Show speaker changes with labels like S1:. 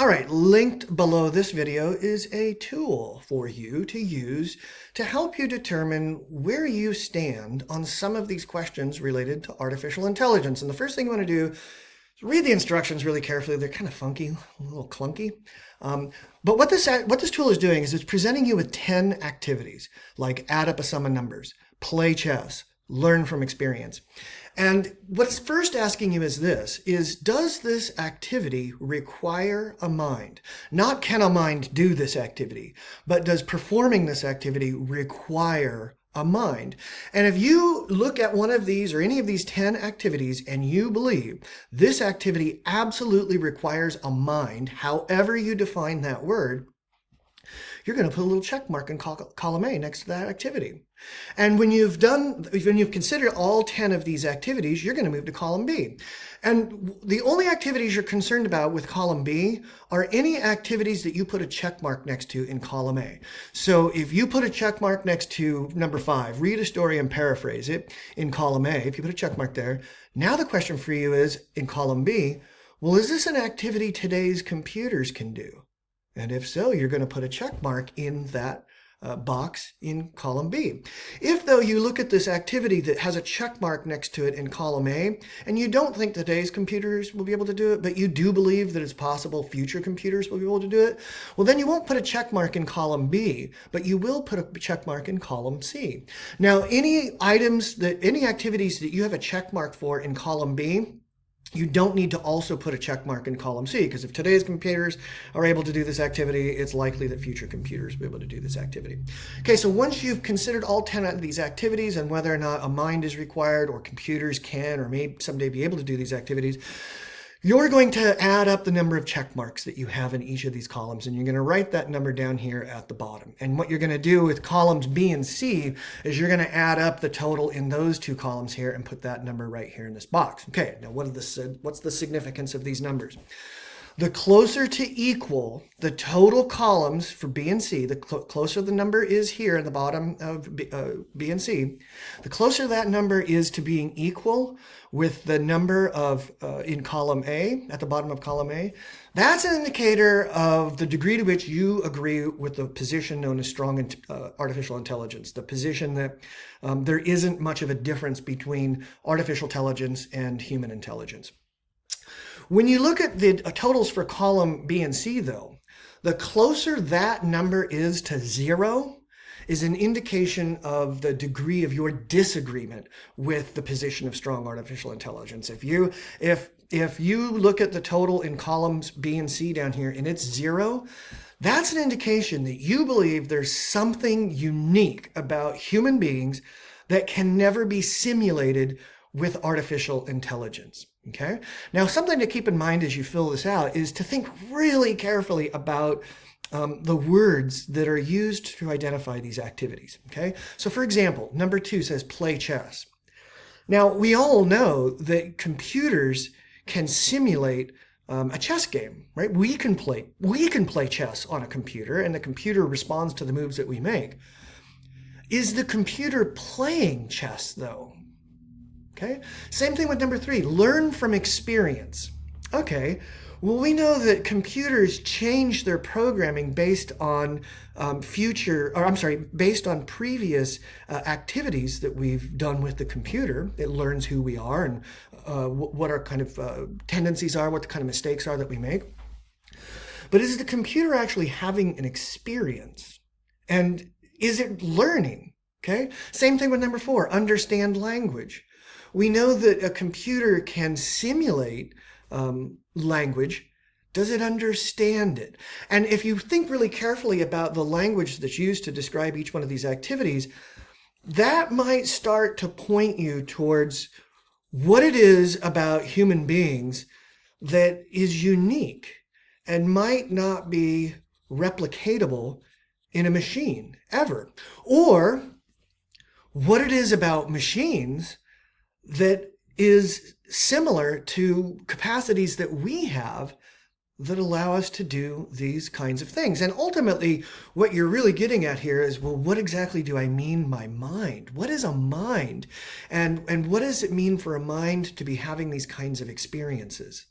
S1: All right, linked below this video is a tool for you to use to help you determine where you stand on some of these questions related to artificial intelligence. And the first thing you want to do is read the instructions really carefully. They're kind of funky, a little clunky. But what this tool is doing is it's presenting you with 10 activities, like add up a sum of numbers, play chess, learn from experience. And what's first asking you is this, does this activity require a mind? Not can a mind do this activity, but does performing this activity require a mind? And if you look at one of these or any of these 10 activities and you believe this activity absolutely requires a mind, however you define that word, you're going to put a little check mark in column A next to that activity. And when you've considered all 10 of these activities, you're going to move to column B. And the only activities you're concerned about with column B are any activities that you put a check mark next to in column A. So if you put a check mark next to number 5, read a story and paraphrase it in column A, if you put a check mark there, now the question for you is in column B, well, is this an activity today's computers can do? And if so, you're going to put a check mark in that box in column B. If, though, you look at this activity that has a check mark next to it in column A, and you don't think today's computers will be able to do it, but you do believe that it's possible future computers will be able to do it, well, then you won't put a check mark in column B, but you will put a check mark in column C. Now, any activities that you have a check mark for in column B, you don't need to also put a check mark in column C, because if today's computers are able to do this activity, it's likely that future computers will be able to do this activity. Okay, so once you've considered all 10 of these activities and whether or not a mind is required or computers can or may someday be able to do these activities, you're going to add up the number of check marks that you have in each of these columns, and you're going to write that number down here at the bottom. And what you're going to do with columns B and C is you're going to add up the total in those two columns here and put that number right here in this box. Okay, now what's the significance of these numbers? The closer to equal the total columns for B and C, the closer the number is here at the bottom of B and C, the closer that number is to being equal with the number of in column A, at the bottom of column A, that's an indicator of the degree to which you agree with the position known as strong artificial intelligence, the position that there isn't much of a difference between artificial intelligence and human intelligence. When you look at the totals for column B and C, though, the closer that number is to 0 is an indication of the degree of your disagreement with the position of strong artificial intelligence. If you look at the total in columns B and C down here and it's 0, that's an indication that you believe there's something unique about human beings that can never be simulated with artificial intelligence. Okay? Now, something to keep in mind as you fill this out is to think really carefully about the words that are used to identify these activities. Okay? So, for example, number 2 says play chess. Now, we all know that computers can simulate a chess game, right? We can play chess on a computer, and the computer responds to the moves that we make. Is the computer playing chess, though? Okay. Same thing with number 3, learn from experience. Okay, well, we know that computers change their programming based on based on previous activities that we've done with the computer. It learns who we are and what our kind of tendencies are, what the kind of mistakes are that we make. But is the computer actually having an experience? And is it learning? Okay, same thing with number 4, understand language. We know that a computer can simulate language. Does it understand it? And if you think really carefully about the language that's used to describe each one of these activities, that might start to point you towards what it is about human beings that is unique and might not be replicatable in a machine ever. Or what it is about machines that is similar to capacities that we have that allow us to do these kinds of things. And ultimately, what you're really getting at here is, well, what exactly do I mean by mind? What is a mind? And what does it mean for a mind to be having these kinds of experiences?